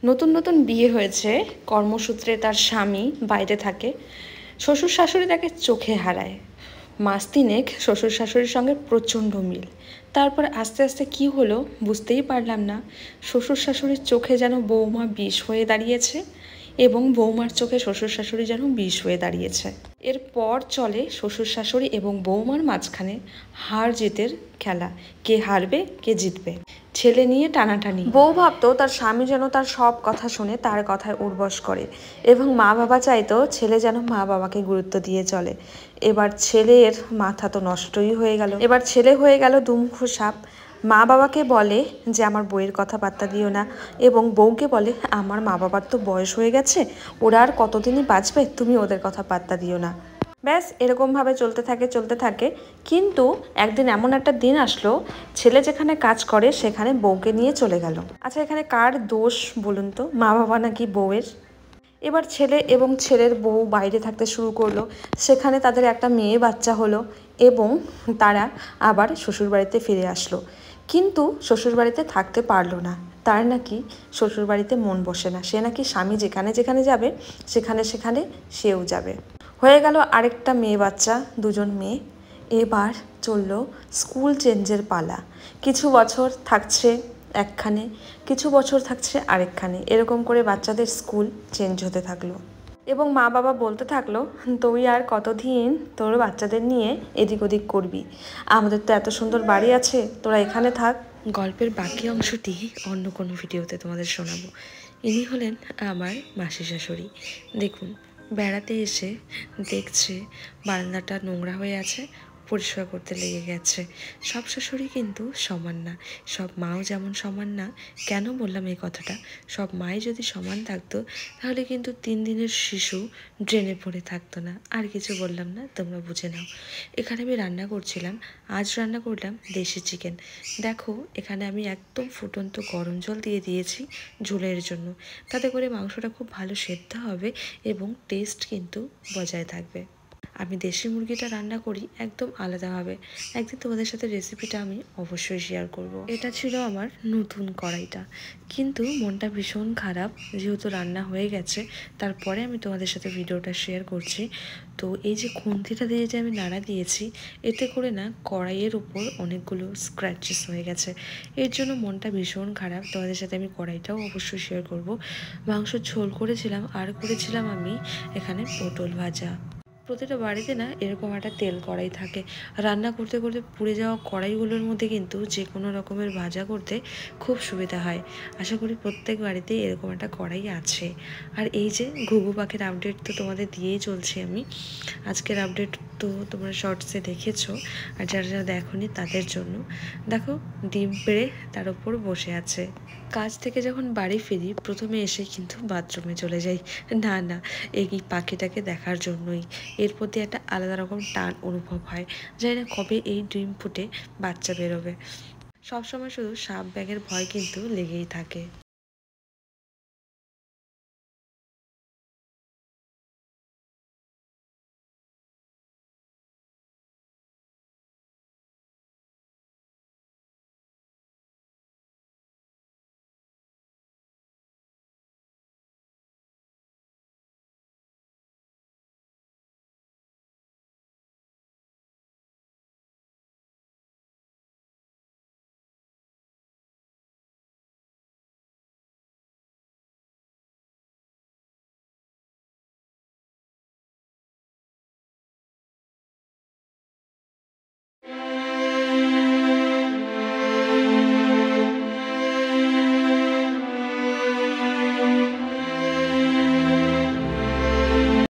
নতুন নতুন বিয়ে হয়েছে, কর্মসূত্রে তার স্বামী বাইরে থাকে। শ্বশুর শাশুড়ি তাকে চোখে হারায়। মাস তিনেক শ্বশুর শাশুড়ির সঙ্গে প্রচণ্ড মিল। তারপর আস্তে আস্তে কি হলো বুঝতেই পারলাম না। শ্বশুর শাশুড়ির চোখে যেন বৌমা বিষ হয়ে দাঁড়িয়েছে এবং বৌমার চোখে শ্বশুর শাশুড়ি যেন বিষ হয়ে দাঁড়িয়েছে। এরপর চলে শ্বশুর শাশুড়ি এবং বৌমার মাঝখানে হার জিতের খেলা। কে হারবে কে জিতবে, ছেলে নিয়ে টানাটানি। বউ ভাবতো তার স্বামী যেন তার সব কথা শুনে তার কথায় উর্বশ করে, এবং মা বাবা চাইতো ছেলে যেন মা বাবাকে গুরুত্ব দিয়ে চলে। এবার ছেলের মাথা তো নষ্টই হয়ে গেল। এবার ছেলে হয়ে গেল দুমুখ সাপ। মা বাবাকে বলে যে আমার বউয়ের কথা পাত্তা দিও না, এবং বউকে বলে আমার মা বাবার তো বয়স হয়ে গেছে, ওরা আর কতদিনই বাঁচবে, তুমি ওদের কথা পাত্তা দিও না। ব্যাস এরকমভাবে চলতে থাকে। কিন্তু একদিন এমন একটা দিন আসলো, ছেলে যেখানে কাজ করে সেখানে বউকে নিয়ে চলে গেল। আচ্ছা, এখানে কার দোষ বলুন তো? মা বাবা নাকি বউয়ের? এবার ছেলে এবং ছেলের বউ বাইরে থাকতে শুরু করলো। সেখানে তাদের একটা মেয়ে বাচ্চা হলো এবং তারা আবার শ্বশুরবাড়িতে ফিরে আসলো। কিন্তু শ্বশুরবাড়িতে থাকতে পারলো না। তার নাকি শ্বশুরবাড়িতে মন বসে না। সে নাকি স্বামী যেখানে যেখানে যাবে সেখানে সেখানে সেও যাবে। হয়ে গেল আরেকটা মেয়ে বাচ্চা, দুজন মেয়ে। এবার চলল স্কুল চেঞ্জের পালা। কিছু বছর থাকছে একখানে, কিছু বছর থাকছে আরেকখানে, এরকম করে বাচ্চাদের স্কুল চেঞ্জ হতে থাকলো। এবং মা বাবা বলতে থাকলো, তুই আর কতদিন তোর বাচ্চাদের নিয়ে এদিক ওদিক করবি, আমাদের তো এত সুন্দর বাড়ি আছে, তোরা এখানে থাক। গল্পের বাকি অংশটি অন্য কোনো ভিডিওতে তোমাদের শোনাবো। ইনি হলেন আমার মাসি শাশুড়ি। দেখুন, বেড়াতে এসে দেখছে বারান্দাটা নোংরা হয়ে আছে, পরিষ্কার করতে লেগে গেছে। সব শাশুড়ি কিন্তু সমান না, সব মাও যেমন সমান না। কেন বললাম এই কথাটা? সব মাই যদি সমান থাকতো তাহলে কিন্তু 3 দিনের শিশু ড্রেনে পড়ে থাকতো না। আর কিছু বললাম না, তোমরা বুঝে নাও। এখানে আমি রান্না করছিলাম, আজ রান্না করলাম দেশি চিকেন। দেখো, এখানে আমি একদম ফুটন্ত গরম জল দিয়ে দিয়েছি ঝোলের জন্য, তাতে করে মাংসটা খুব ভালো সেদ্ধ হবে এবং টেস্ট কিন্তু বজায় থাকবে। আমি দেশি মুরগিটা রান্না করি একদম আলাদাভাবে। একদিন তোমাদের সাথে রেসিপিটা আমি অবশ্যই শেয়ার করব। এটা ছিল আমার নতুন কড়াইটা, কিন্তু মনটা ভীষণ খারাপ যেহেতু রান্না হয়ে গেছে। তারপরে আমি তোমাদের সাথে ভিডিওটা শেয়ার করছি। তো এই যে খুন্তিটা দিয়ে যে আমি নাড়া দিয়েছি, এতে করে না কড়াইয়ের উপর অনেকগুলো স্ক্র্যাচেস হয়ে গেছে। এর জন্য মনটা ভীষণ খারাপ। তোমাদের সাথে আমি কড়াইটাও অবশ্যই শেয়ার করব। মাংসর ঝোল করেছিলাম, আর করেছিলাম আমি এখানে পটল ভাজা। প্রতিটা বাড়িতে না এরকম একটা তেল কড়াই থাকে। রান্না করতে করতে পুড়ে যাওয়া কড়াইগুলোর মধ্যে কিন্তু যে কোনো রকমের ভাজা করতে খুব সুবিধা হয়। আশা করি প্রত্যেক বাড়িতেই এরকম একটা কড়াই আছে। আর এই যে ঘুঘু পাখির আপডেট তো তোমাদের দিয়েই চলছি আমি। আজকের আপডেট তো তোমরা শর্টসে দেখেছো, আর যারা যারা দেখোনি তাদের জন্য দেখো, ডিম পেড়ে তার উপর বসে আছে। কাজ থেকে যখন বাড়ি ফিরি প্রথমে এসে কিন্তু বাথরুমে চলে যাই, না এই পাখিটাকে দেখার জন্যই। এর প্রতি একটা আলাদা রকম টান অনুভব হয়। জানি না কবে এই ডিম ফুটে বাচ্চা বেরোবে। সবসময় শুধু সাপ ব্যাঙের ভয় কিন্তু লেগেই থাকে।